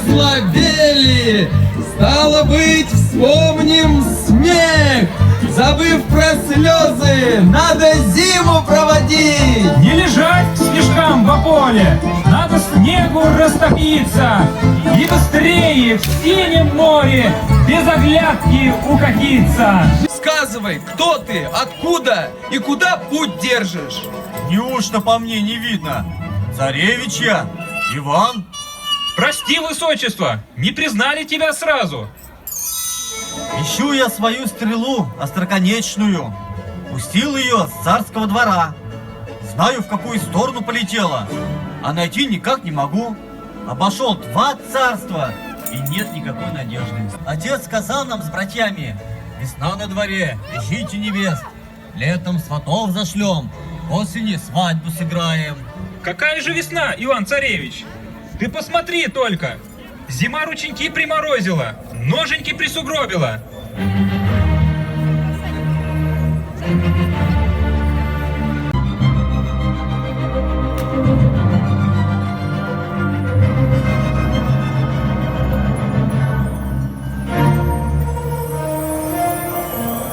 ослабели. Стало быть, вспомним смех. Забыв про слезы, надо зиму проводить. Не лежать к снежкам в поле, надо снегу растопиться и быстрее в синем море без оглядки укатиться. Сказывай, кто ты, откуда и куда путь держишь? Неужто по мне не видно? Царевич я, Иван. Прости, высочество, не признали тебя сразу. Ищу я свою стрелу остроконечную. Пустил ее с царского двора. Знаю, в какую сторону полетела, а найти никак не могу. Обошел 2 царства, и нет никакой надежды. Отец сказал нам с братьями: весна на дворе, ищите невест. Летом сватов зашлем, осенью свадьбу сыграем. Какая же весна, Иван-царевич? Ты посмотри только. Зима рученьки приморозила, ноженьки присугробила.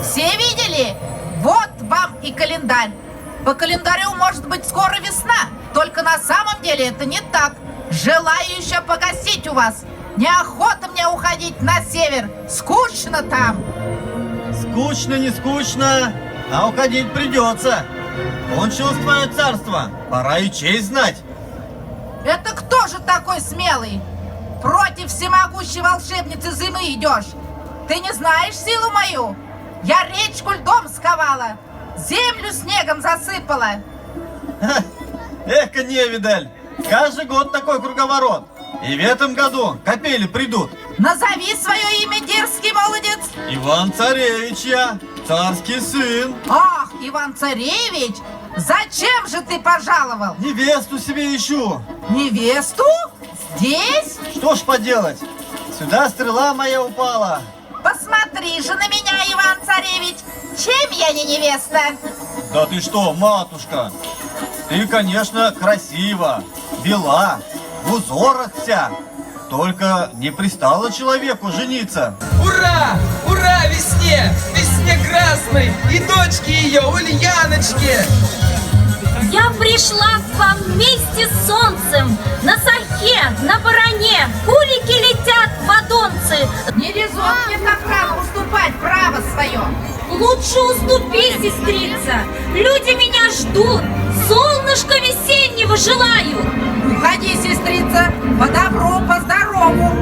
Все видели? Вот вам и календарь. По календарю может быть скоро весна, только на самом деле это не так. Желаю еще погостить у вас. Неохота мне уходить на север. Скучно там. Скучно, не скучно, а уходить придется. Кончилось твое царство, пора и честь знать. Это кто же такой смелый? Против всемогущей волшебницы зимы идешь. Ты не знаешь силу мою? Я речку льдом сковала, землю снегом засыпала. Ха, эка невидаль, каждый год такой круговорот. И в этом году капели придут. Назови свое имя, дерзкий молодец. Иван-царевич я, царский сын. Ах, Иван-царевич, зачем же ты пожаловал? Невесту себе ищу. Невесту? Здесь? Что ж поделать, сюда стрела моя упала. Посмотри же на меня, Иван-царевич. Чем я не невеста? Да ты что, матушка, ты, конечно, красива, бела, в узорах вся. Только не пристало человеку жениться. Ура! Ура весне! Весне красной и дочке ее, Ульяночке! Я пришла к вам вместе с солнцем. На сахе, на баране кулики летят, подонцы. Не резон мне так рано уступать право свое. Лучше уступи, сестрица. Люди меня ждут. Солнышка весеннего желаю. Уходи, сестрица, по добру, по здорову.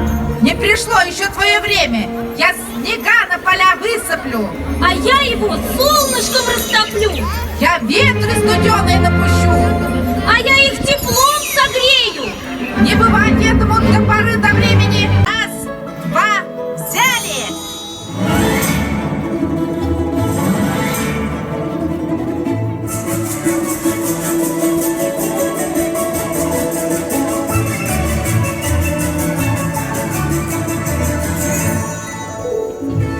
Не пришло еще твое время. Я снега на поля высыплю. А я его солнышком растоплю. Я ветры студеные напущу. А я их теплом согрею. Не бывать этому до поры до времени. Раз, два, взяли.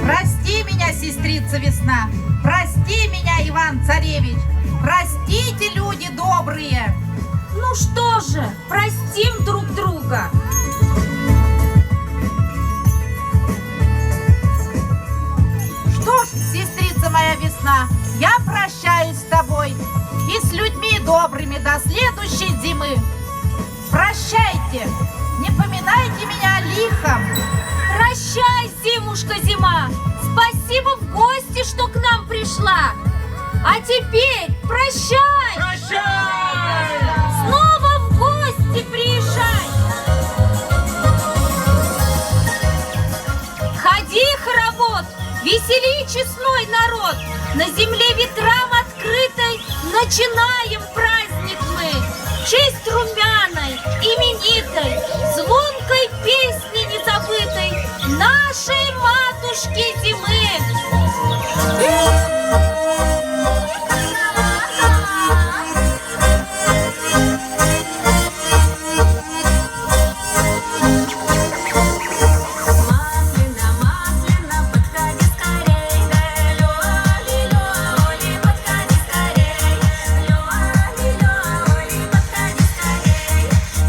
Прости меня, сестрица весна. Прости меня, Иван-царевич. Простите, люди добрые. Ну что же, простим друг друга. Что ж, сестрица моя весна, я прощаюсь с тобой и с людьми добрыми до следующей зимы. Прощайте, не поминайте меня лихом. Прощай, зимушка зима. Спасибо в гости, что к нам пришла. А теперь прощай. Прощай! Снова в гости приезжай. Ходи, хоровод, весели честной народ. На земле ветрам открытой начинаем праздник мы. В честь румяной, именитой, звонкой песни незабытой нашей матушки зимы.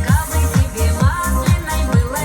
Кабы тебе масляной было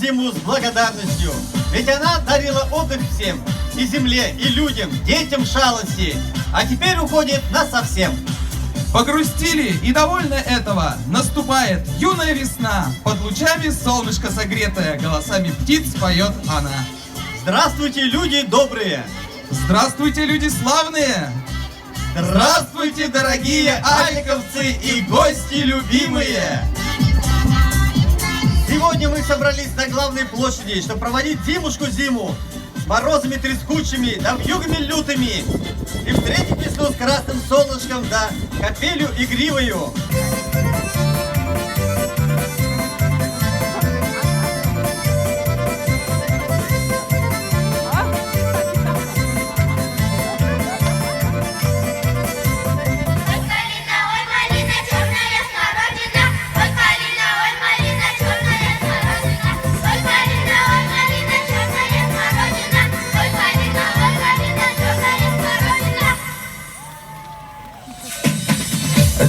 зиму с благодарностью. Ведь она дарила отдых всем, и земле, и людям, детям шалости. А теперь уходит насовсем. Погрустили и довольны этого. Наступает юная весна. Под лучами солнышко согретое, голосами птиц поет она. Здравствуйте, люди добрые! Здравствуйте, люди славные! Здравствуйте, дорогие альковцы и гости любимые! Сегодня мы собрались на главной площади, чтобы проводить зимушку-зиму с морозами трескучими, да вьюгами лютыми, и встретить весну с красным солнышком, да капелью игривою.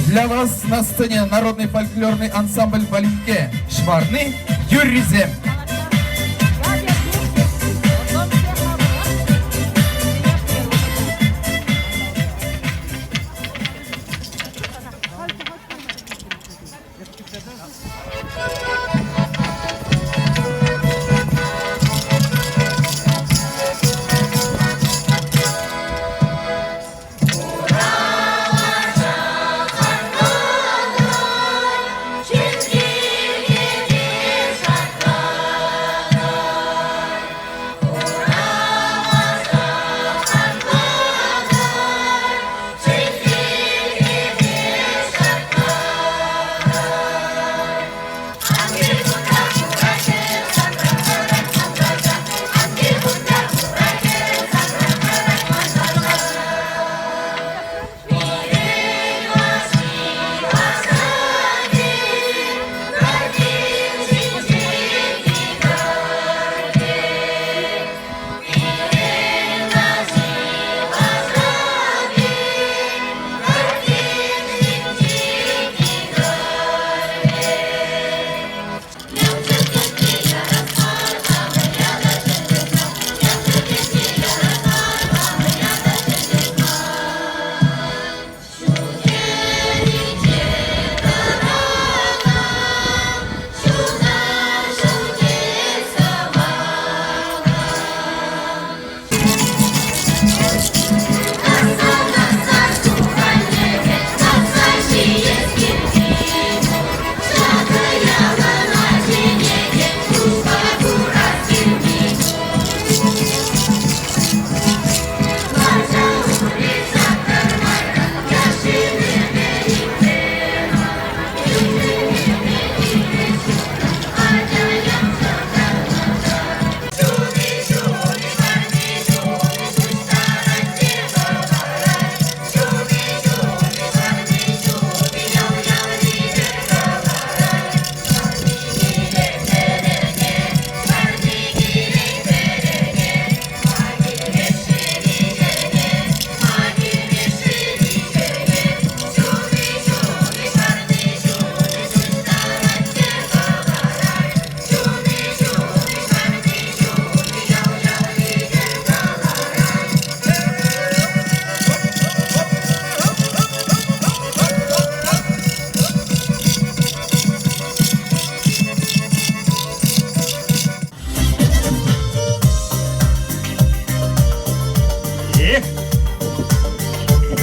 Для вас на сцене народный фольклорный ансамбль «Балинке» Шварны Юризем.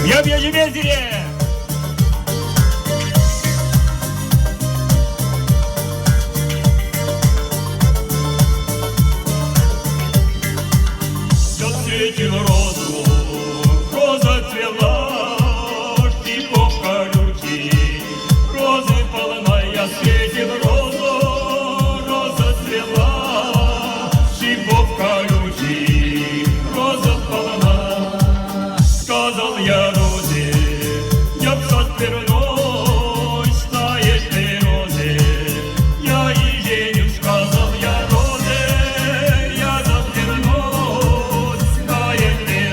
Я в Ежемезере! Все встретил розу, роза цвела, шипов колючий, розы полная светит розу, роза цвела, шипов колючий, роза полна. Сказал я розе, я в сад вернусь, знаешь ты, розе, я и женю, сказал я розе, я сад вернусь, знаешь ты,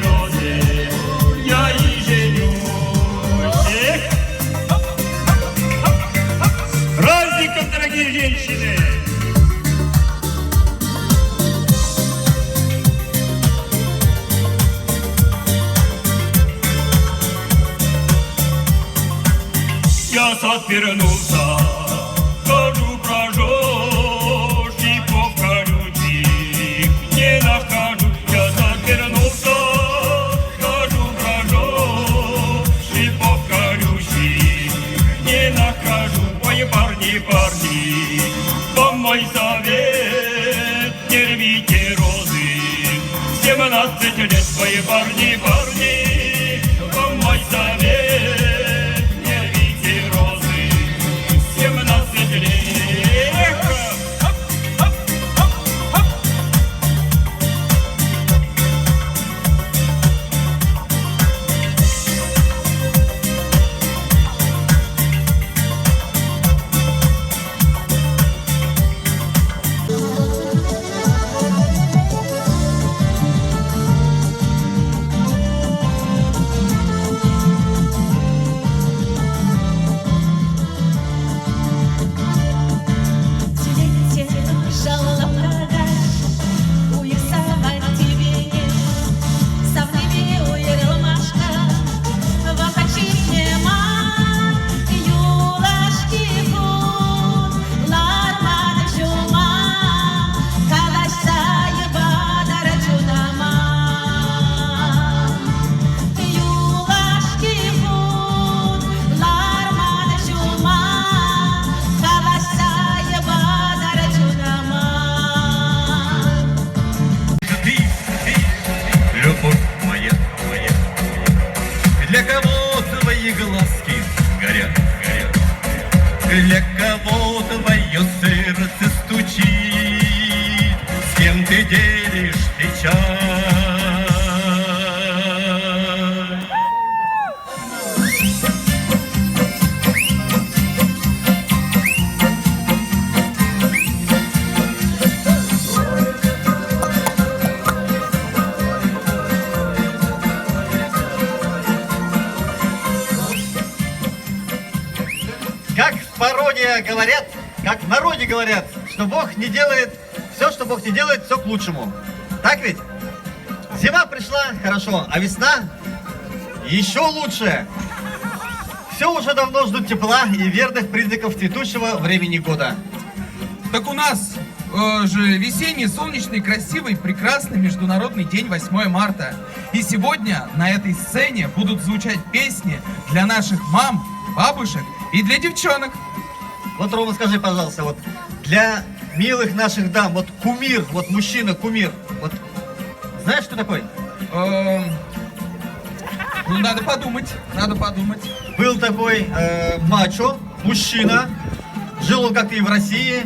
я сад вернулся, хожу, прожжёшь, и по колючек не нахожу. Я сад вернулся, хожу, прожжёшь, и по колючек не нахожу. Ой, парни, парни, вам мой совет, не рвите розы. 17 лет, ой, парни, парни, вам мой совет, не рвите розы. 17 лет. Хоп, хоп, хоп, хоп. Любовь моя, моя, для кого твои глазки горят, горят, для кого твое сердце стучит, с кем ты делишь печаль. Как в пародии говорят, как в народе говорят, что Бог не делает, все, что Бог не делает, все к лучшему. Так ведь? Зима пришла, хорошо, а весна еще лучше. Все уже давно ждут тепла и верных признаков цветущего времени года. Так у нас же весенний, солнечный, красивый, прекрасный Международный день 8 марта. И сегодня на этой сцене будут звучать песни для наших мам, бабушек и для девчонок. Вот, Рома, скажи, пожалуйста, вот для милых наших дам, вот кумир, вот мужчина кумир, вот знаешь, что такой? Ну, надо подумать, надо подумать. Был такой мачо, мужчина, жил он как-то и в России,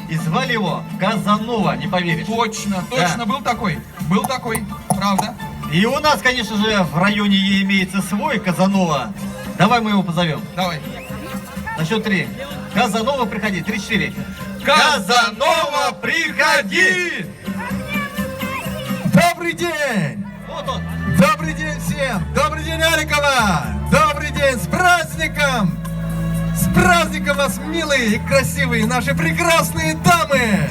и звали его Казанова, не поверишь. Точно, точно, Да. был такой, правда. И у нас, конечно же, в районе имеется свой Казанова. Давай мы его позовем. Давай. На счет 3. Казанова, приходи. 3-4. Казанова, приходи! Добрый день! Вот он. Добрый день всем! Добрый день, Аликова! Добрый день! С праздником! С праздником вас, милые и красивые наши прекрасные дамы!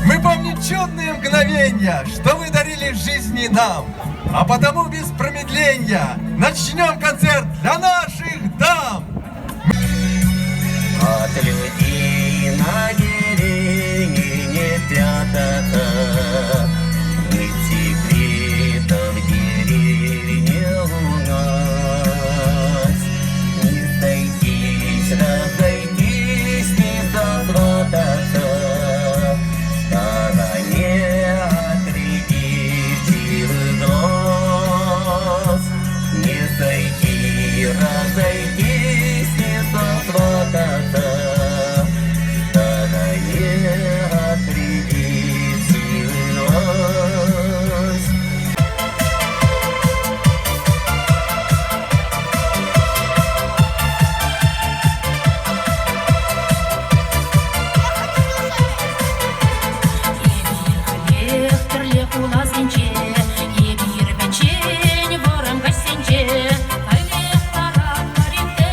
Мы помним чудные мгновения, что вы дарили жизни нам. А потому без промедления начнем концерт для наших дам! От людей на деревне не спрятаться, нет секретов в деревне у нас. Не сойтись, разойтись, не созвататься, в стороне от придирчивых глаз. Не сойти, разойтись, не созвататься, в стороне от придирчивых глаз. Лектор леку лазгенче, егир печень, вором гостенче, а лектора парите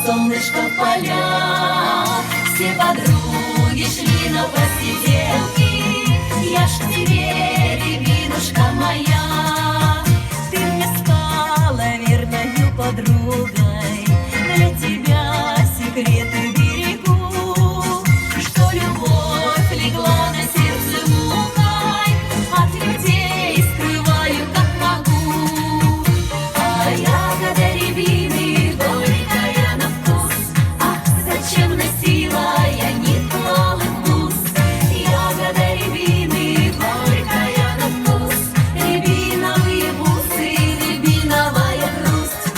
солнышко в поля. Все подруги шли на посиделки, я ж к тебе, рябинушка моя. Ты мне стала верною подругой, для тебя секреты берегу, что любовь легла на сердце мукой, от людей скрываю, как могу. А ягода рябины горькая на вкус, ах, зачем носила я нитку алых бус? Ягода рябины горькая на вкус, рябиновые бусы, рябиновая хрусть.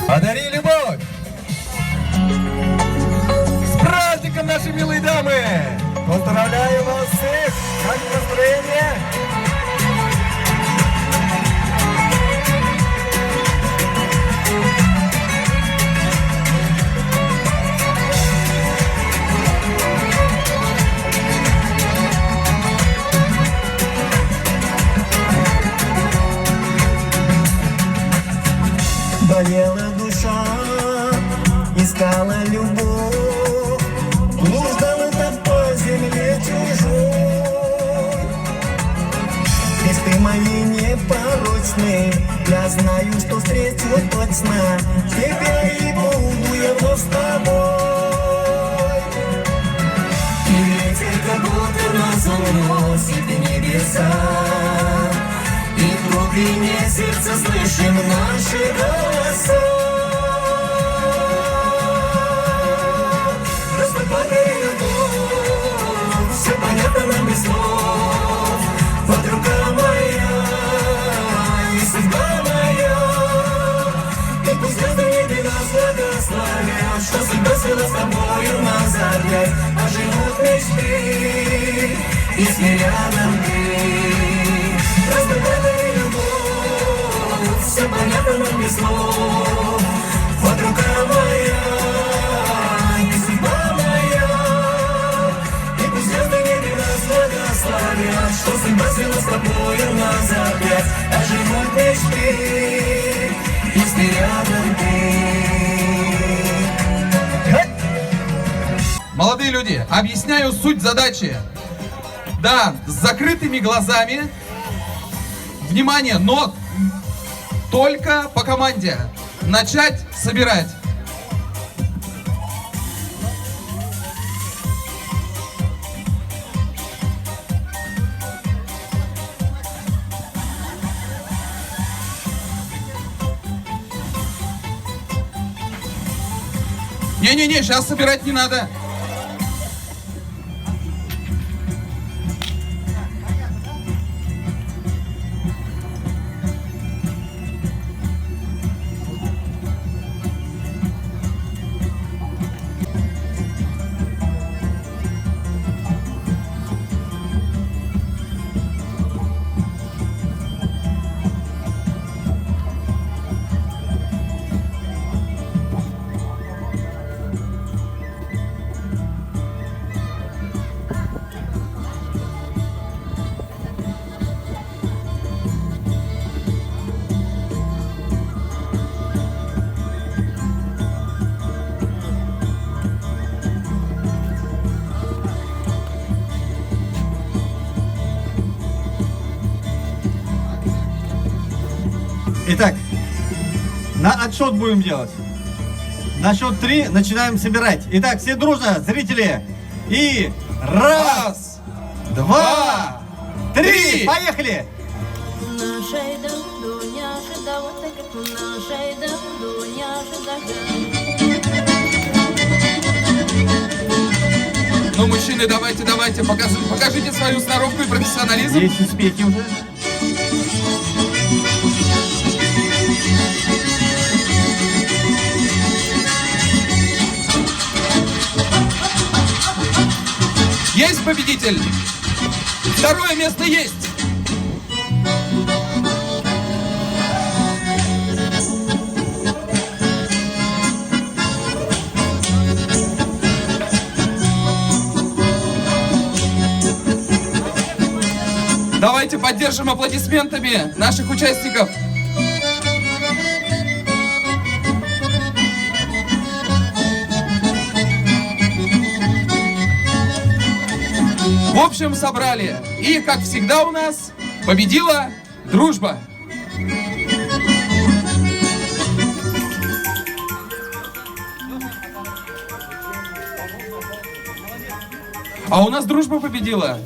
Подари любовь! С праздником, наши милые дамы! Поздравляю вас всех! Как настроение? Болела душа, искала любовь, блуждала так по земле чужой. Мечты мои непорочны, я знаю, что встречу точно тебя, и буду я вновь с тобой. И ветер как будто нас уносит в небеса, и в глубине сердца слышим наши голоса. Распадай любовь, все понятно нам без слов. Подруга моя и судьба моя, и пусть звезды в небе нас благословят, что судьба свела с тобою нас опять. А живут мечты, если рядом ты. Распадай любовь, все понятно нам без слов. Подруга моя и судьба моя, и пусть звезды в небе нас благословят, что судьба свела с тобою нас опять. А живут мечты, если рядом ты. Молодые люди, объясняю суть задачи. Да, с закрытыми глазами. Внимание, но только по команде. Начать собирать. Не-не-не, сейчас собирать не надо. Итак, на отсчет будем делать. На счет 3 начинаем собирать. Итак, все дружно, зрители. И раз, два, три. Поехали! Ну, мужчины, давайте, покажите свою сноровку и профессионализм. Есть успехи уже. Есть победитель! Второе место есть! Давайте поддержим аплодисментами наших участников. В общем, собрали. И, как всегда у нас, победила дружба. А у нас дружба победила.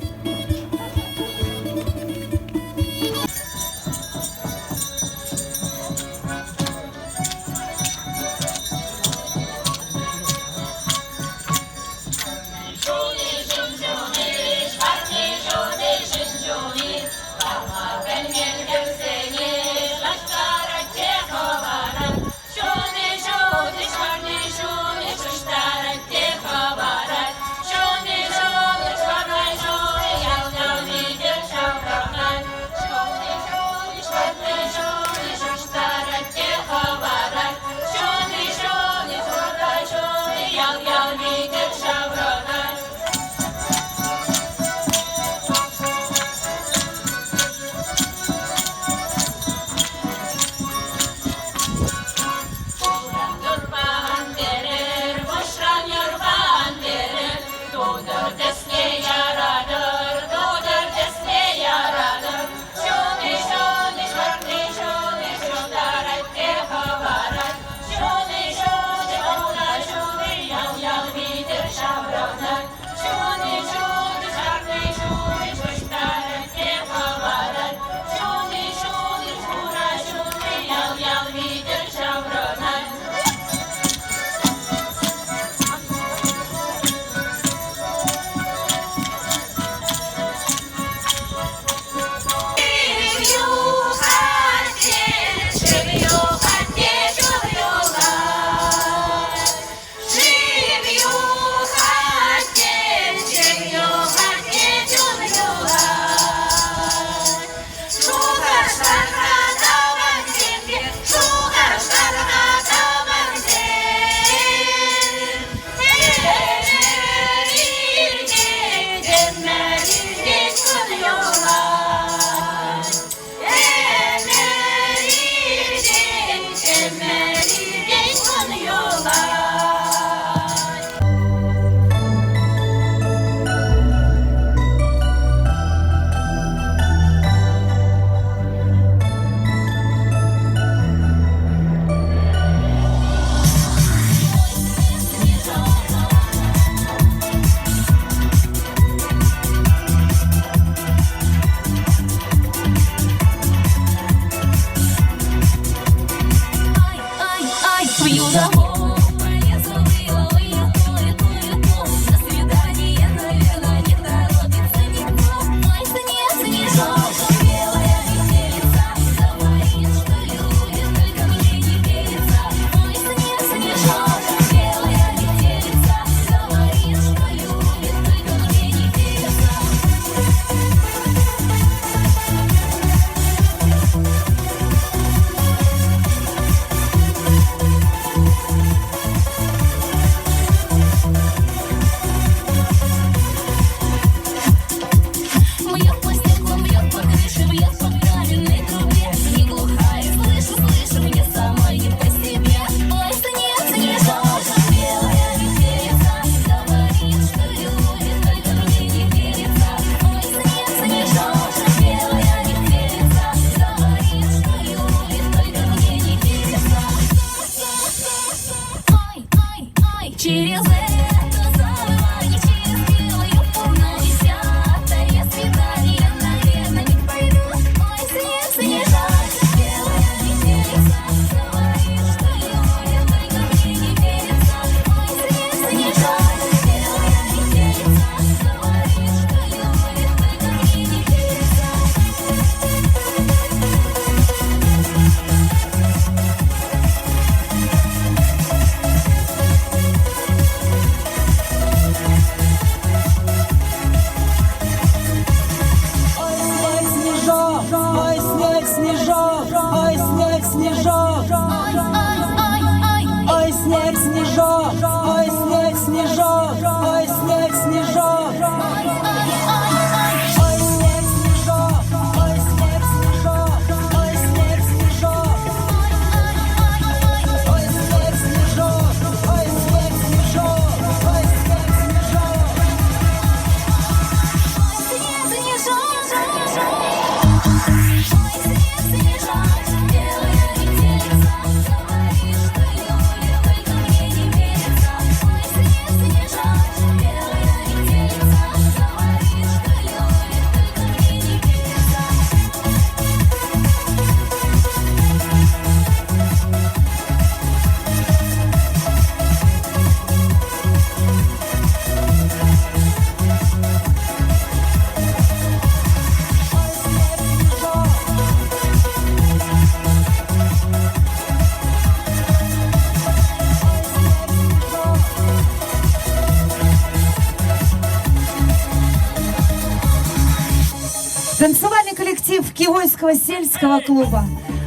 Танцевальный коллектив Кивойского сельского клуба.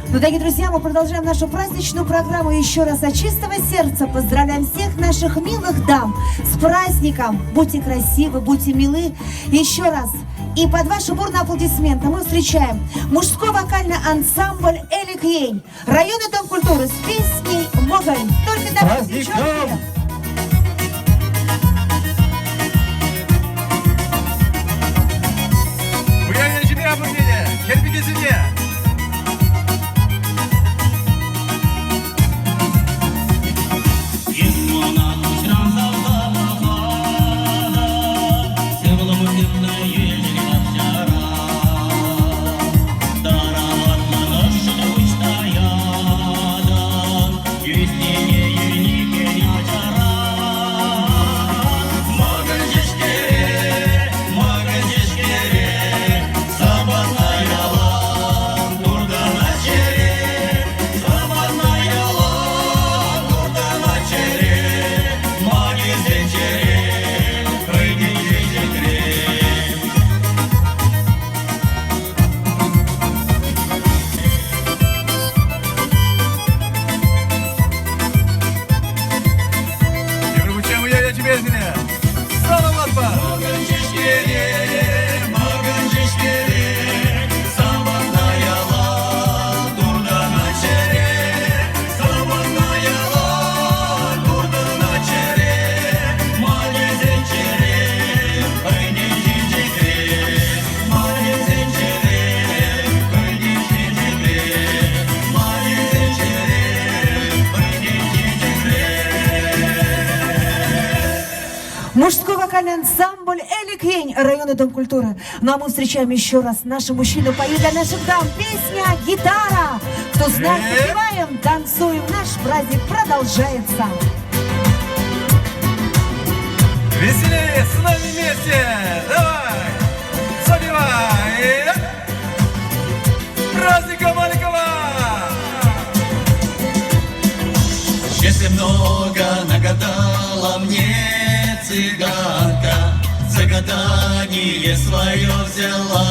Ну, дорогие друзья, мы продолжаем нашу праздничную программу. Еще раз от чистого сердца поздравляем всех наших милых дам с праздником. Будьте красивы, будьте милы. Еще раз. И под ваши бурные аплодисменты мы встречаем мужской вокальный ансамбль Элик Ень, районный дом культуры с песней «Моголь». Только давайте, девчонки. Мужской вокальный ансамбль Элик Ень, районный дом культуры. Ну а мы встречаем еще раз. Наши мужчины поют для наших дам. Песня «Гитара». Кто знает, запеваем, танцуем. Наш праздник продолжается. Веселее, с нами вместе! Давай! Забивай! Праздника маленького! Если много нагадала мне цыганка, загадание свое взяла,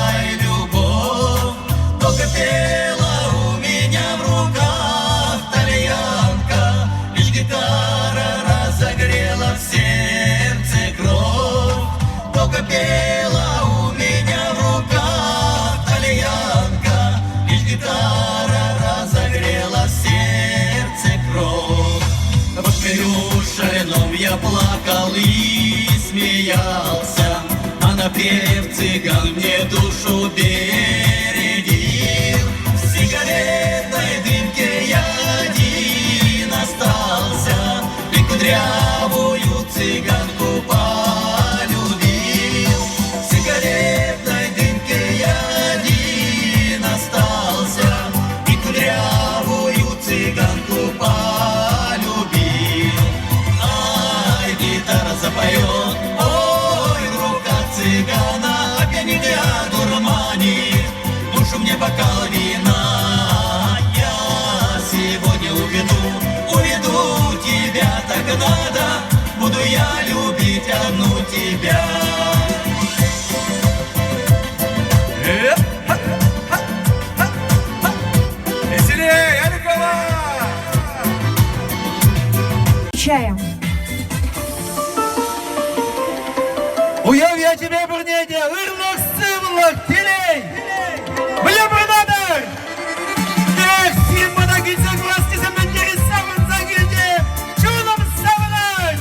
ай, любовь, только пела у меня в руках тальянка, лишь гитара разогрела в сердце кровь, только пела у меня в руках тальянка, лишь гитара разогрела в сердце кровь. В миру шальном я плакал и смеялся, а напев цыган мне душу бередил. В сигаретной дымке я один остался, и кудрявую цыганку полюбил. В сигаретной дымке я один остался, и кудрявую цыганку полюбил. Запоет, ой, рука цыгана опьянит и одурманит душу мне бокал вина. Я сегодня уведу тебя, так надо, буду я любить одну тебя. Веселее, Аликова! Чаем. Уяв я тебе бурнеде, ырлық сывлық телей! Бля, бұрнадар! Эх, сен мұна келсең власти замандері савын загелде! Чулым савынай!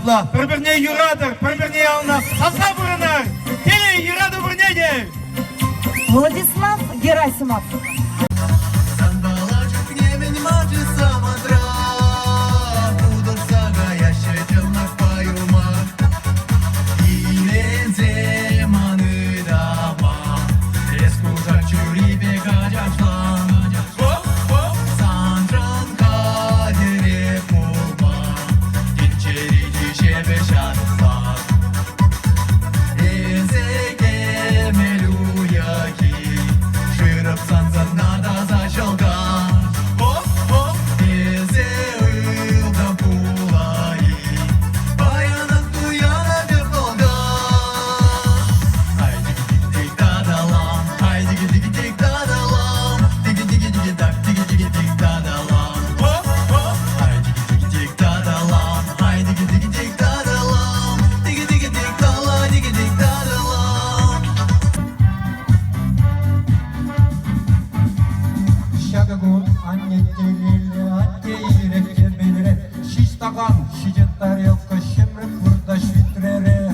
abla. Bir yuradır, bir alnaz. Asla burunlar. Gelin yuradı burunlar. Владислав Герасимов. Сандалачок немен мачы самотра, Удырсага яшетілнақ пайыма, Илензе маны дама, Ескужак чурипе качашлан, Санжан кадере пулма, Динчери дишепе шатыслан, Эзеке мелюяки, Шырып санзаннарда зачалган. Тезе ылда пулайы, Баянын туяна деп қалған. Ай диги-диги-дик дадалам, ай диги-диги-дик дадалам, Диги-диги-диги-дак, диги-диги-дик дадалам. Ай диги-диги-дик дадалам, ай диги-диги-дик дадалам, Диги-диги-дик дала, диги-дик дадалам. Şagagun anne delili anne yürekler belire Şiş takan şicetler yokka şimrik burada şvitrere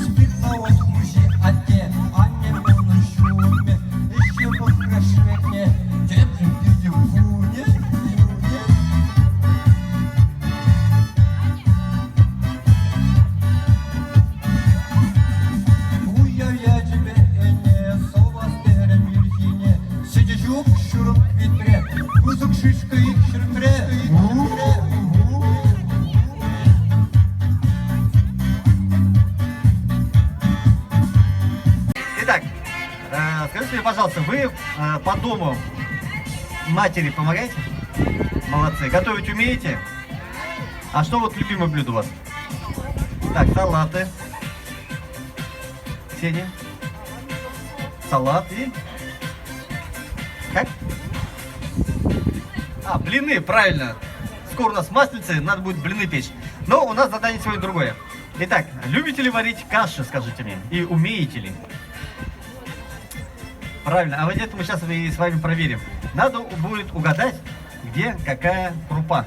Spitla отмужи отте анне onun şuurme Eşye bu kreşvekne Temrim bildim kune Uyar yacime ene, совас терем ирхине, Сидячук шурум квитре, Кузук шишка ик ширмре. Итак, скажите мне, пожалуйста, вы по дому матери помогаете? Молодцы. Готовить умеете? А что вот любимое блюдо у вас? Так, салаты. Ксения? Салат и... Как? А, блины, правильно. Скоро у нас масленица, надо будет блины печь. Но у нас задание сегодня другое. Итак, любите ли варить каши, скажите мне? И умеете ли? Правильно, а вот это мы сейчас и с вами проверим. Надо будет угадать, где какая крупа.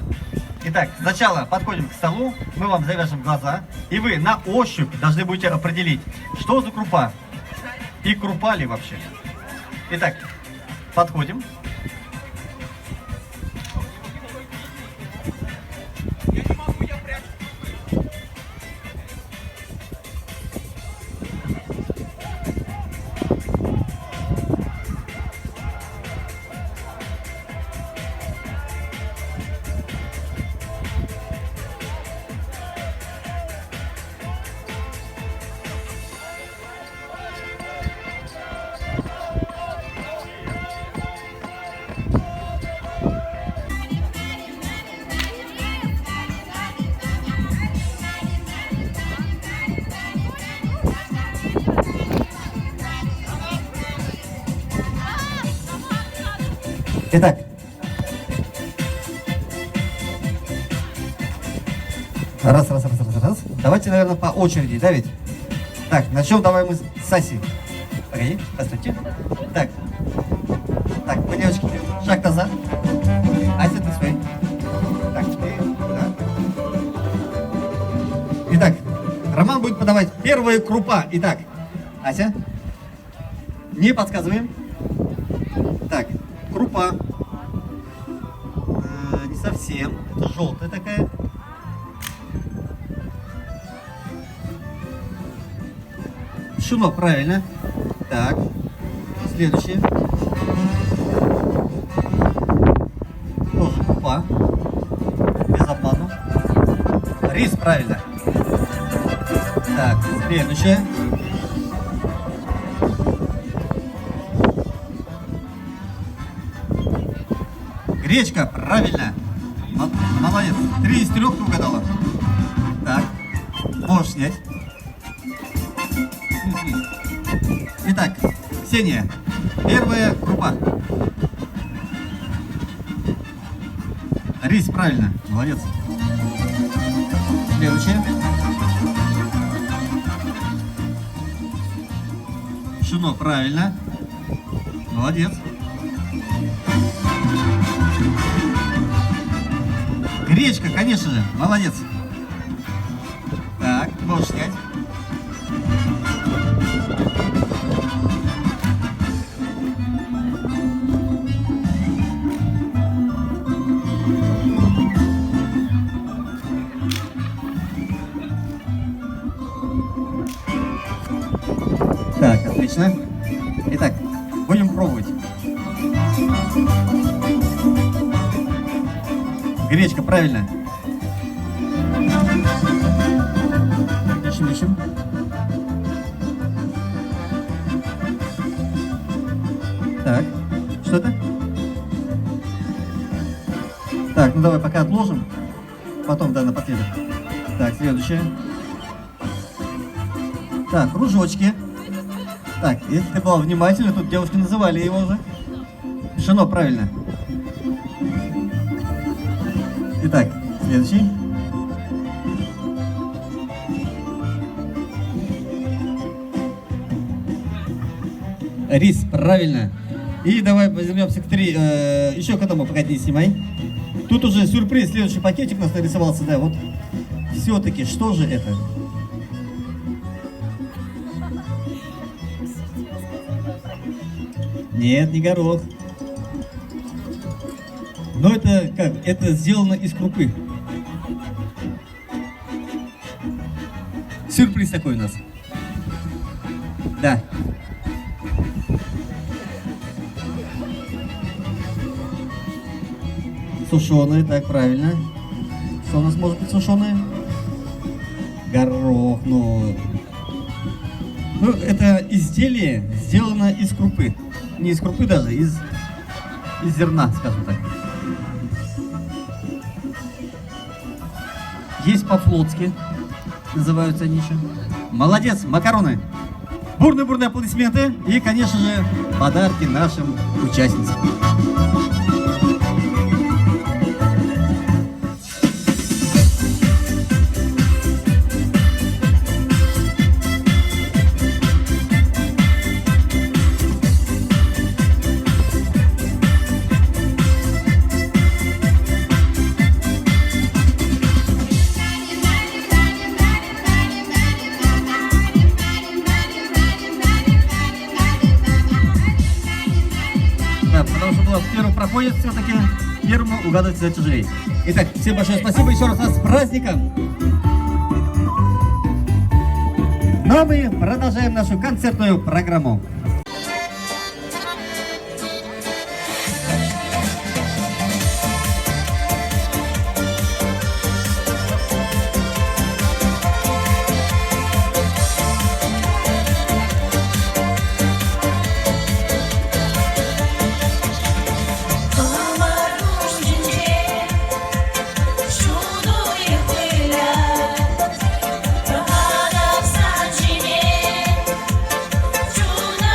Итак, сначала подходим к столу, мы вам завяжем глаза, и вы на ощупь должны будете определить, что за крупа и крупа ли вообще. Итак, подходим. Итак, раз. Давайте, наверное, по очереди, да ведь? Так, начнем давай мы с Аси. Погоди, постойте. Так, вы, девочки, шаг назад. Ася, ты свой. Так, теперь, да. Итак, Роман будет подавать первая крупа. Итак, Ася, не подсказываем. Так, крупа. Не совсем. Это желтая такая. Пшено, правильно. Так, следующее. Тоже крупа. Без обману. Рис, правильно. Так, следующее. Гречка, правильно. Молодец. 3 из 3 ты угадала. Так, можешь снять. Итак, Ксения, первая крупа. Рис, правильно. Молодец. Следующее. Пшено, правильно. Молодец. Гречка, конечно же, молодец. Так, можешь снять. Так, отлично. Итак, будем пробовать. Гречка, правильно. Ищем. Так, что это? Так, ну давай пока отложим. Потом, да, напоследок. Так, следующее. Так, кружочки. Так, если ты была внимательна, тут девушки называли его уже. Пшено, правильно. Итак, следующий. Рис, правильно. И давай вернемся к еще к одному, погоди, не снимай. Тут уже сюрприз, следующий пакетик у нас нарисовался, да, вот. Все-таки, что же это? Нет, не горох. Но это как? Это сделано из крупы. Сюрприз такой у нас. Да. Сушеные, так, правильно. Что у нас может быть сушеное? Горох, ну, это изделие сделано из крупы. Не из крупы даже, из зерна, скажем так. Есть по-флотски, называются они еще. Молодец, макароны. Бурные-бурные аплодисменты и, конечно же, подарки нашим участницам. Потому что было первым проходит, все-таки первому угадывать всегда тяжелее. Итак, всем большое спасибо еще раз вас с праздником. Ну а мы продолжаем нашу концертную программу. Чудо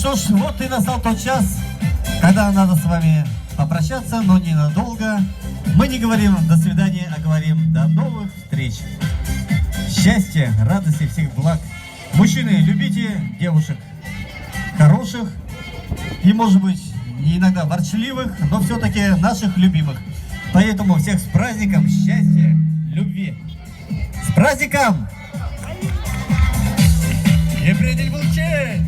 что ж, вот и настал тот час, когда надо с вами попрощаться, но ненадолго. Мы не говорим «до свидания», а говорим «до новых встреч». Счастья, радости, всех благ. Мужчины, любите девушек хороших и, может быть, иногда ворчливых, но все-таки наших любимых. Поэтому всех с праздником, счастья, любви. С праздником! И предел был чей!